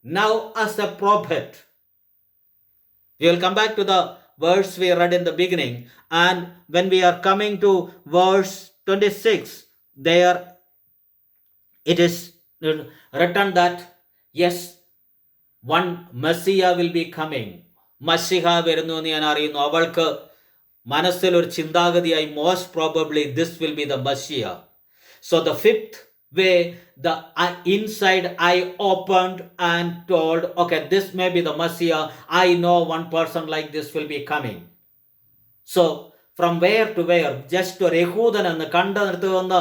A: now as a prophet. We will come back to the verse we read in the beginning, and when we are coming to verse 26, there it is written that yes, one Messiah will be coming. Maseeha വരുന്നു എന്ന് ഞാൻ അറിയുന്നു. അവൾക്ക് മനസ്സിൽ ഒരു ചിന്താഗതിയായി most probably this will be the Messiah. So the fifth way, the inside I opened and told, okay, this may be the Messiah. I know one person like this will be coming. So from where to where, just ഒരു യഹൂദൻ എന്ന് കണ്ടു നിർത്തുന്ന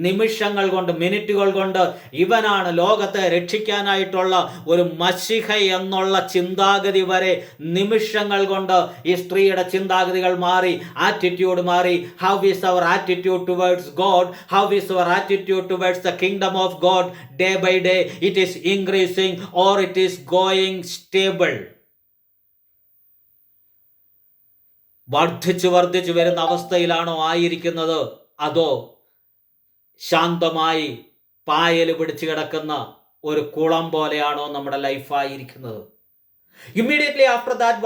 A: നിമിഷങ്ങൾ കൊണ്ട്, മിനിറ്റുകൾ കൊണ്ട് ഇവനാണ് ലോകത്തെ രക്ഷിക്കാനായിട്ടുള്ള ഒരു മശിഹ എന്നുള്ള ചിന്താഗതി വരെ നിമിഷങ്ങൾ കൊണ്ട് ഈ സ്ത്രീയുടെ ചിന്താഗതികൾ മാറി, ആറ്റിറ്റ്യൂഡ് മാറി. How is our attitude towards God? How is our attitude towards the kingdom of God? Day by day it is increasing or it is going stable? വർദ്ധിച്ചു വരുന്ന അവസ്ഥയിലാണോ ആയിരിക്കുന്നത്? അതോ ശാന്തമായി പായൽ പിടിച്ചു കിടക്കുന്ന ഒരു കുളം പോലെയാണോ നമ്മുടെ ലൈഫായിരിക്കുന്നത്? Immediately after that,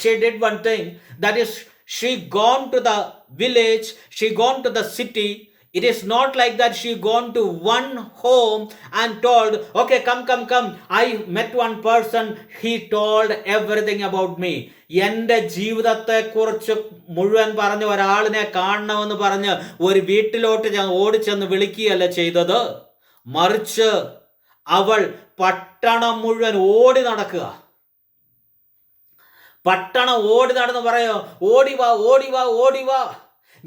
A: she did one thing, that is, she gone to the village, she gone to the city. It is not like that she gone to one home and told, okay, come, I met one person, he told everything about me. എൻ്റെ ജീവിതത്തെക്കുറിച്ച് മുഴുവൻ പറഞ്ഞ് ഒരാളിനെ കാണണമെന്ന് പറഞ്ഞ് ഒരു വീട്ടിലോട്ട് ഞാൻ ഓടിച്ചെന്ന് വിളിക്കുകയല്ല ചെയ്തത്. മറിച്ച് അവൾ പട്ടണം മുഴുവൻ ഓടി നടക്കുക. പട്ടണം ഓടി നടന്ന് പറയോ, ഓടി വാ,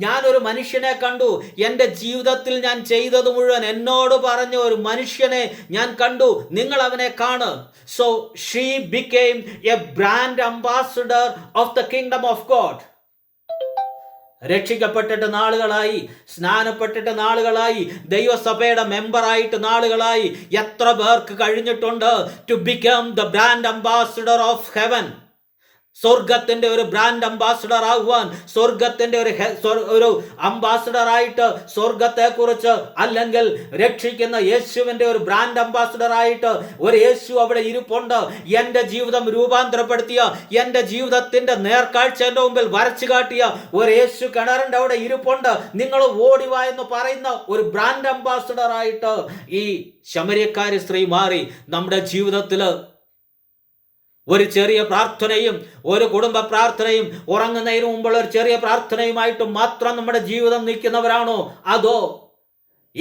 A: ഞാനൊരു മനുഷ്യനെ കണ്ടു, എൻ്റെ ജീവിതത്തിൽ ഞാൻ ചെയ്തത് മുഴുവൻ എന്നോട് പറഞ്ഞ ഒരു മനുഷ്യനെ ഞാൻ കണ്ടു, നിങ്ങൾ അവനെ കാണ്. So she became a brand ambassador of the kingdom of God. രക്ഷിക്കപ്പെട്ടിട്ട് നാളുകളായി, സ്നാനപ്പെട്ടിട്ട് നാളുകളായി, ദൈവസഭയുടെ മെമ്പറായിട്ട് നാളുകളായി എത്ര പേർക്ക് കഴിഞ്ഞിട്ടുണ്ട് to become the brand ambassador of heaven? സ്വർഗത്തിന്റെ ഒരു ബ്രാൻഡ് അംബാസഡർ ആകുവാൻ, സ്വർഗത്തിന്റെ ഒരു അംബാസഡർ ആയിട്ട് സ്വർഗത്തെ കുറിച്ച്, അല്ലെങ്കിൽ രക്ഷിക്കുന്ന യേശുവിന്റെ ഒരു ബ്രാൻഡ് അംബാസഡർ ആയിട്ട് ഒരു യേശു അവിടെ ഇരിപ്പുണ്ട്. എൻ്റെ ജീവിതം രൂപാന്തരപ്പെടുത്തിയ, എൻ്റെ ജീവിതത്തിന്റെ നേർക്കാഴ്ച എൻ്റെ മുമ്പിൽ വരച്ചു കാട്ടിയ ഒരു യേശു കിണറിന്റെ അവിടെ ഇരിപ്പുണ്ട്. നിങ്ങൾ ഓടിവാ എന്ന് പറയുന്ന ഒരു ബ്രാൻഡ് അംബാസഡർ ആയിട്ട് ഈ ശമര്യക്കാരി സ്ത്രീ മാറി. നമ്മുടെ ജീവിതത്തിൽ ഒരു ചെറിയ പ്രാർത്ഥനയും, ഒരു കുടുംബ പ്രാർത്ഥനയും, ഉറങ്ങുന്നതിന് മുമ്പുള്ള ഒരു ചെറിയ പ്രാർത്ഥനയുമായിട്ട് മാത്രം നമ്മുടെ ജീവിതം നിൽക്കുന്നവരാണോ? അതോ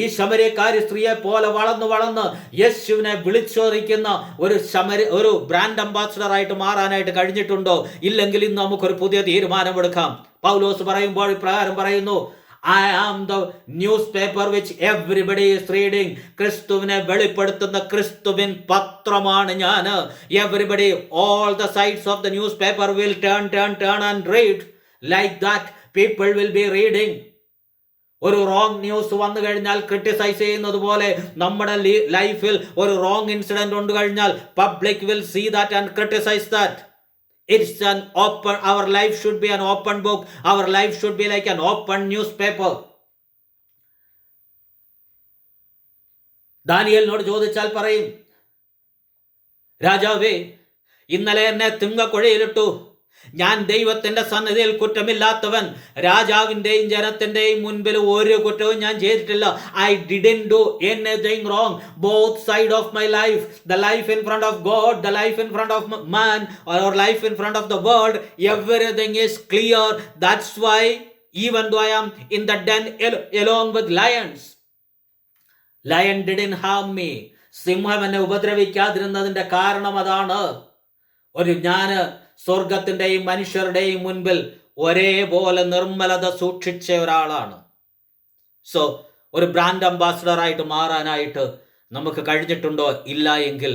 A: ഈ ശമര്യക്കാരി സ്ത്രീയെ പോലെ വളർന്ന് യേശുവിനെ വിളിച്ചോദിക്കുന്ന ഒരു ബ്രാൻഡ് അംബാസഡർ ആയിട്ട് മാറാനായിട്ട് കഴിഞ്ഞിട്ടുണ്ടോ? ഇല്ലെങ്കിൽ ഇന്ന് നമുക്കൊരു പുതിയ തീരുമാനമെടുക്കാം. പൗലോസ് പറയുമ്പോൾ ഇപ്രകാരം പറയുന്നു, I am the newspaper which everybody is reading. ക്രിസ്തുവിനെ വെളിപ്പെടുത്തുന്ന ക്രിസ്തുവിൻ പത്രമാണ് ഞാൻ. Everybody, all the sides of the newspaper will turn and read. Like that, people will be reading. ഒരു റോങ് ന്യൂസ് വന്നു കഴിഞ്ഞാൽ ക്രിട്ടിസൈസ് ചെയ്യുന്നത് പോലെ നമ്മുടെ ലൈഫിൽ ഒരു റോങ് ഇൻസിഡന്റ് ഉണ്ട് കഴിഞ്ഞാൽ public will see that and criticize that. It's an open, our life should be an open book. Our life should be like an open newspaper. ദാനിയേലിനോട് ചോദിച്ചാൽ പറയും, രാജാവേ, ഇന്നലെ എന്നെ തിങ്ങക്കുഴയിലിട്ടു, ഞാൻ ദൈവത്തിന്റെ സന്നിധിയിൽ കുറ്റമില്ലാത്തവൻ, രാജാവിന്റെയും ജനത്തിന്റെയും മുൻപിൽ ഒരു കുറ്റവും ഞാൻ ചെയ്തിട്ടില്ല. I didn't do anything wrong. Both side of my life, the life in front of God, the life in front of man, or life in front of the world, everything is clear. That's why even though I am in the den along with lions, lion didn't harm me. സിംഹം എന്നെ ഉപദ്രവിക്കാതിരുന്നതിൻ്റെ കാരണം അതാണ്. ഞാന് സ്വർഗത്തിൻ്റെയും മനുഷ്യരുടെയും മുൻപിൽ ഒരേപോലെ നിർമ്മലത സൂക്ഷിച്ച ഒരാളാണ്. സോ ഒരു ബ്രാൻഡ് അംബാസിഡറായിട്ട് മാറാനായിട്ട് നമുക്ക് കഴിഞ്ഞിട്ടുണ്ടോ? ഇല്ല എങ്കിൽ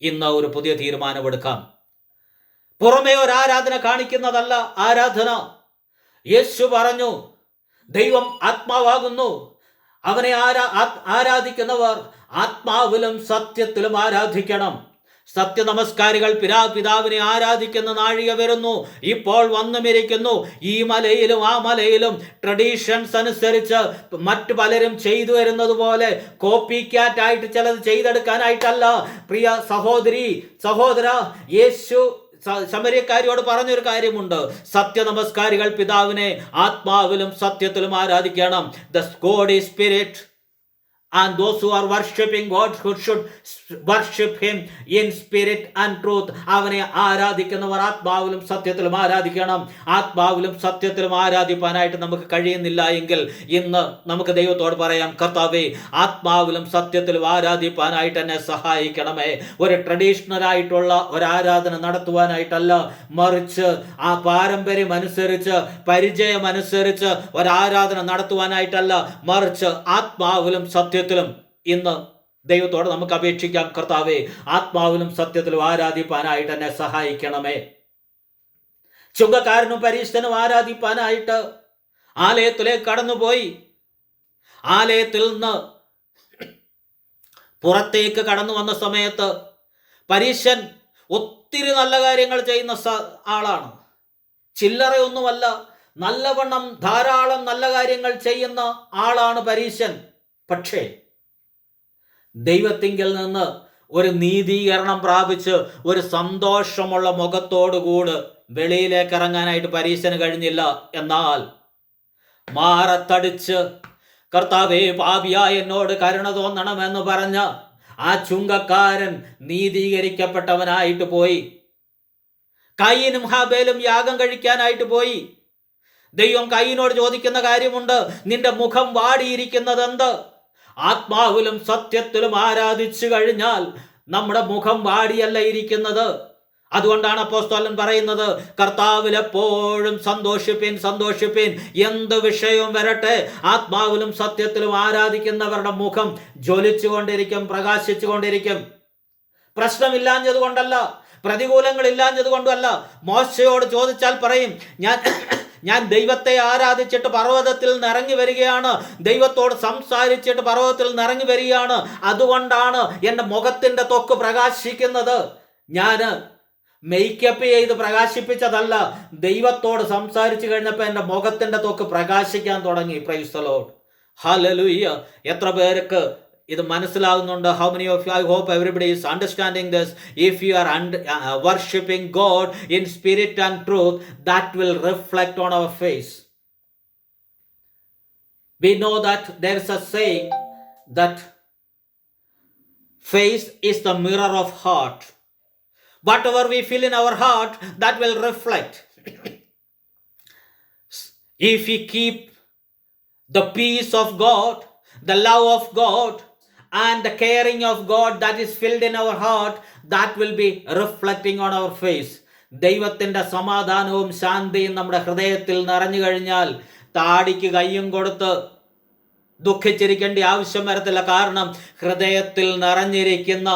A: ഇന്ന് ഒരു പുതിയ തീരുമാനമെടുക്കാം. പുറമേ ഒരു ആരാധന കാണിക്കുന്നതല്ല ആരാധന. യേശു പറഞ്ഞു, ദൈവം ആത്മാവാകുന്നു, അവനെ ആരാധിക്കുന്നവർ ആത്മാവിലും സത്യത്തിലും ആരാധിക്കണം. സത്യനമസ്കാരികൾ പിതാവിനെ ആരാധിക്കുന്ന നാഴിക വരുന്നു, ഇപ്പോൾ വന്നുമിരിക്കുന്നു. ഈ മലയിലും ആ മലയിലും ട്രഡീഷൻസ് അനുസരിച്ച് മറ്റു പലരും ചെയ്തു വരുന്നത് പോലെ കോപ്പി ക്യാറ്റായിട്ട് ചിലത് ചെയ്തെടുക്കാനായിട്ടല്ല. പ്രിയ സഹോദരി സഹോദര, യേശു ശമര്യക്കാരിയോട് പറഞ്ഞൊരു കാര്യമുണ്ട്, സത്യനമസ്കാരികൾ പിതാവിനെ ആത്മാവിലും സത്യത്തിലും ആരാധിക്കണം. The God is spirit, and those who are worshipping God should worship him in spirit and truth. അവനെ ആരാധിക്കുന്നവർ ആത്മാവിലും സത്യത്തിലും ആരാധിക്കണം. ആത്മാവിലും സത്യത്തിലും ആരാധിപ്പാനായിട്ട് നമുക്ക് കഴിയുന്നില്ല എങ്കിൽ ഇന്ന് നമുക്ക് ദൈവത്തോട് പറയാം, കർത്താവേ, ആത്മാവിലും സത്യത്തിലും ആരാധിപ്പാനായിട്ട് എന്നെ സഹായിക്കണമേ. ഒരു ട്രഡീഷണൽ ആയിട്ടുള്ള ഒരു ആരാധന നടത്തുവാനായിട്ടല്ല, മറിച്ച് ആ പാരമ്പര്യം അനുസരിച്ച് പരിചയം അനുസരിച്ച് ഒരാരാധന നടത്തുവാനായിട്ടല്ല, മറിച്ച് ആത്മാവിലും സത്യത്തിലും ഇന്ന് ദൈവത്തോട് നമുക്ക് അപേക്ഷിക്കാം, കർത്താവേ, ആത്മാവിലും സത്യത്തിലും ആരാധിപ്പാനായിട്ട് എന്നെ സഹായിക്കണമേ. ചുങ്കക്കാരനും പരീശനും ആരാധിപ്പാനായിട്ട് ആലയത്തിലേക്ക് കടന്നുപോയി. ആലയത്തിൽ നിന്ന് പുറത്തേക്ക് കടന്നു വന്ന സമയത്ത് പരീശൻ ഒത്തിരി നല്ല കാര്യങ്ങൾ ചെയ്യുന്ന ആളാണ്. ചില്ലറയൊന്നുമല്ല, നല്ലവണ്ണം ധാരാളം നല്ല കാര്യങ്ങൾ ചെയ്യുന്ന ആളാണ് പരീശൻ. പക്ഷേ ദൈവത്തിങ്കൽ നിന്ന് ഒരു നീതീകരണം പ്രാപിച്ച് ഒരു സന്തോഷമുള്ള മുഖത്തോടുകൂടി വെളിയിലേക്ക് ഇറങ്ങാനായിട്ട് പരീശന് കഴിഞ്ഞില്ല. എന്നാൽ മാറത്തടിച്ച്, കർത്താവേ, പാപിയായ എന്നോട് കരുണ തോന്നണമെന്ന് പറഞ്ഞ ആ ചുങ്കക്കാരൻ നീതീകരിക്കപ്പെട്ടവനായിട്ട് പോയി. കയീനും ഹാബേലും യാഗം കഴിക്കാനായിട്ട് പോയി. ദൈവം കയീനോട് ചോദിക്കുന്ന കാര്യമുണ്ട്, നിന്റെ മുഖം വാടിയിരിക്കുന്നത് എന്ത്? ആത്മാവിലും സത്യത്തിലും ആരാധിച്ചു കഴിഞ്ഞാൽ നമ്മുടെ മുഖം വാടിയല്ല ഇരിക്കുന്നത്. അതുകൊണ്ടാണ് അപ്പോസ്തലൻ പറയുന്നത്, കർത്താവിൽ എപ്പോഴും സന്തോഷിപ്പിൻ സന്തോഷിപ്പിൻ. എന്ത് വിഷയവും വരട്ടെ, ആത്മാവിലും സത്യത്തിലും ആരാധിക്കുന്നവരുടെ മുഖം ജ്വലിച്ചുകൊണ്ടിരിക്കും, പ്രകാശിച്ചുകൊണ്ടിരിക്കും. പ്രശ്നമില്ലാഞ്ഞത് കൊണ്ടല്ല, പ്രതികൂലങ്ങൾ ഇല്ലാഞ്ഞത് കൊണ്ടല്ല. മോശയോട് ചോദിച്ചാൽ പറയും, ഞാൻ ദൈവത്തെ ആരാധിച്ചിട്ട് പർവ്വതത്തിൽ നിന്ന് ഇറങ്ങി വരികയാണ്, ദൈവത്തോട് സംസാരിച്ചിട്ട് പർവ്വതത്തിൽ നിന്ന് ഇറങ്ങി വരികയാണ്, അതുകൊണ്ടാണ് എൻ്റെ മുഖത്തിൻ്റെ ത്വക്ക് പ്രകാശിക്കുന്നത്. ഞാൻ മേക്കപ്പ് ചെയ്ത് പ്രകാശിപ്പിച്ചതല്ല, ദൈവത്തോട് സംസാരിച്ചു കഴിഞ്ഞപ്പോൾ എൻ്റെ മുഖത്തിൻ്റെ ത്വക്ക് പ്രകാശിക്കാൻ തുടങ്ങി. Price the Lord, hallelujah. എത്ര പേർക്ക് ഇത് മനസ്സിലാകുന്നുണ്ട്? How many of you, I hope everybody is understanding this. If you are worshipping God in spirit and truth, that will reflect on our face. We know that there is a saying that face is the mirror of heart. Whatever we feel in our heart, that will reflect. If we keep the peace of God, the love of God, and the caring of God that is filled in our heart, that will be reflecting on our face. ദൈവത്തിൻ്റെ സമാധാനവും ശാന്തിയും നമ്മുടെ ഹൃദയത്തിൽ നിറഞ്ഞു കഴിഞ്ഞാൽ താടിക്ക് കയ്യും കൊടുത്ത് ദുഃഖിച്ചിരിക്കേണ്ട ആവശ്യം വരത്തില്ല. കാരണം ഹൃദയത്തിൽ നിറഞ്ഞിരിക്കുന്ന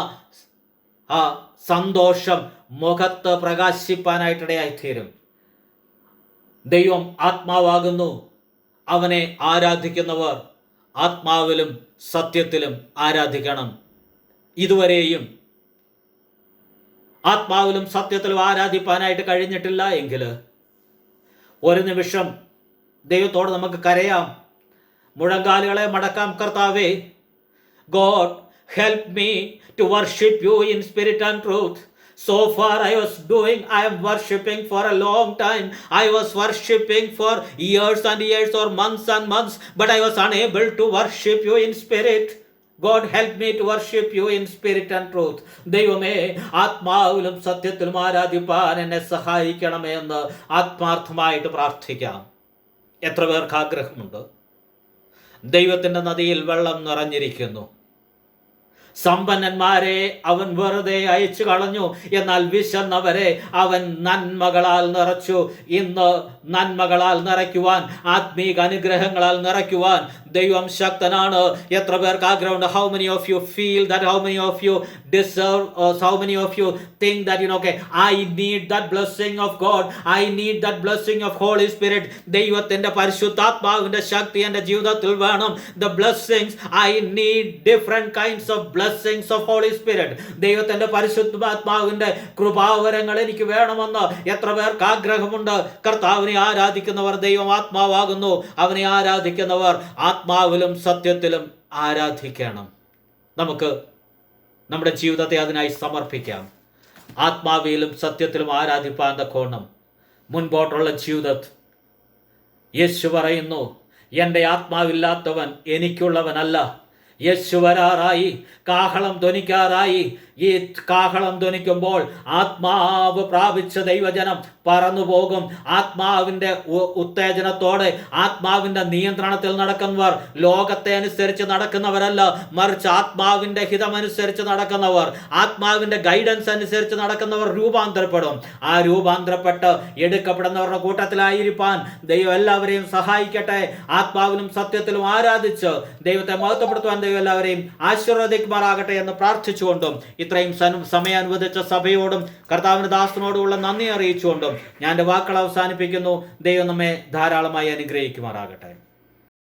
A: ആ സന്തോഷം മുഖത്ത് പ്രകാശിപ്പാനായിട്ടിടയായിത്തീരും. ദൈവം ആത്മാവാകുന്നു, അവനെ ആരാധിക്കുന്നവർ ആത്മാവിലും സത്യത്തിലും ആരാധിക്കണം. ഇതുവരെയും ആത്മാവിലും സത്യത്തിലും ആരാധിപ്പാനായിട്ട് കഴിഞ്ഞിട്ടില്ല എങ്കിൽ ഒരു നിമിഷം ദൈവത്തോട് നമുക്ക് കരയാം, മുഴങ്കാലുകളെ മടക്കാം. കർത്താവേ, God help me to worship you in spirit and truth. So far I am worshipping for a long time. I was worshipping for years and years or months and months, but I was unable to worship you in spirit. God help me to worship you in spirit and truth. ദൈവമേ, ആത്മാവിലും സത്യത്തിലും ആരാധിപ്പാൻ എന്നെ സഹായിക്കണമേ എന്ന് ആത്മാർത്ഥമായിട്ട് പ്രാർത്ഥിക്കാം. എത്ര പേർക്ക് ആഗ്രഹമുണ്ട്? ദൈവത്തിൻ്റെ നദിയിൽ വെള്ളം നിറഞ്ഞിരിക്കുന്നു, സമ്പന്നന്മാരെ അവൻ വെറുതെ അയച്ചു കളഞ്ഞു, എന്നാൽ വിശന്നവരെ അവൻ നന്മകളാൽ നിറച്ചു. ഇന്ന് നന്മകളാൽ നിറയ്ക്കുവാൻ, ആത്മീക അനുഗ്രഹങ്ങളാൽ നിറയ്ക്കുവാൻ ദൈവം ശക്തനാണ്. എത്ര പേർക്ക് ആഗ്രഹമുണ്ട്? How many of you feel that, how many of you deserve, how many of you think that okay, I need that blessing of God, I need that blessing of Holy Spirit. ദൈവത്തിന്റെ പരിശുദ്ധാത്മാവിന്റെ ശക്തി എൻ്റെ ജീവിതത്തിൽ വേണം. The blessings, I need different kinds of blessings of Holy Spirit. ദൈവത്തിന്റെ പരിശുദ്ധാത്മാവിന്റെ കൃപാവരങ്ങൾ എനിക്ക് വേണമെന്ന് എത്ര പേർക്ക് ആഗ്രഹമുണ്ട്? കർത്താവിനെ ആരാധിക്കുന്നവർ ദൈവം ആത്മാവാകുന്നു. അവനെ ആരാധിക്കുന്നവർ ആത്മാവിലും സത്യത്തിലും ആരാധിക്കണം. നമുക്ക് നമ്മുടെ ജീവിതത്തെ അതിനായി സമർപ്പിക്കാം. ആത്മാവിലും സത്യത്തിലും ആരാധിപ്പാൻ തക്കോണം മുൻപോട്ടുള്ള ജീവിതത്തിൽ യേശു പറയുന്നു, എൻ്റെ ആത്മാവില്ലാത്തവൻ എനിക്കുള്ളവനല്ല. യേശു വരാറായി, കാഹളം ധ്വനിക്കാറായി. ഈ കാഹളം ധ്വനിക്കുമ്പോൾ ആത്മാവ് പ്രാപിച്ച ദൈവജനം പറന്നു പോകും. ആത്മാവിൻ്റെ ഉത്തേജനത്തോടെ, ആത്മാവിൻ്റെ നിയന്ത്രണത്തിൽ നടക്കുന്നവർ ലോകത്തെ അനുസരിച്ച് നടക്കുന്നവരല്ല, മറിച്ച് ആത്മാവിൻ്റെ ഹിതമനുസരിച്ച് നടക്കുന്നവർ, ആത്മാവിൻ്റെ ഗൈഡൻസ് അനുസരിച്ച് നടക്കുന്നവർ രൂപാന്തരപ്പെടും. ആ രൂപാന്തരപ്പെട്ട് എടുക്കപ്പെടുന്നവരുടെ കൂട്ടത്തിലായിരിക്കാൻ ദൈവം എല്ലാവരെയും സഹായിക്കട്ടെ. ആത്മാവിലും സത്യത്തിലും ആരാധിച്ച് ദൈവത്തെ മഹത്വപ്പെടുത്തുവാൻ ദൈവം എല്ലാവരെയും ആശീർവദിക്കുമാറാകട്ടെ എന്ന് പ്രാർത്ഥിച്ചുകൊണ്ടും ഇത്രയും സമയം അനുവദിച്ച സഭയോടും കർത്താവിന്റെ ദാസനോടുമുള്ള നന്ദി അറിയിച്ചുകൊണ്ടും ഞാൻ എൻ്റെ വാക്കുകൾ അവസാനിപ്പിക്കുന്നു. ദൈവം നമ്മെ ധാരാളമായി അനുഗ്രഹിക്കുമാറാകട്ടെ.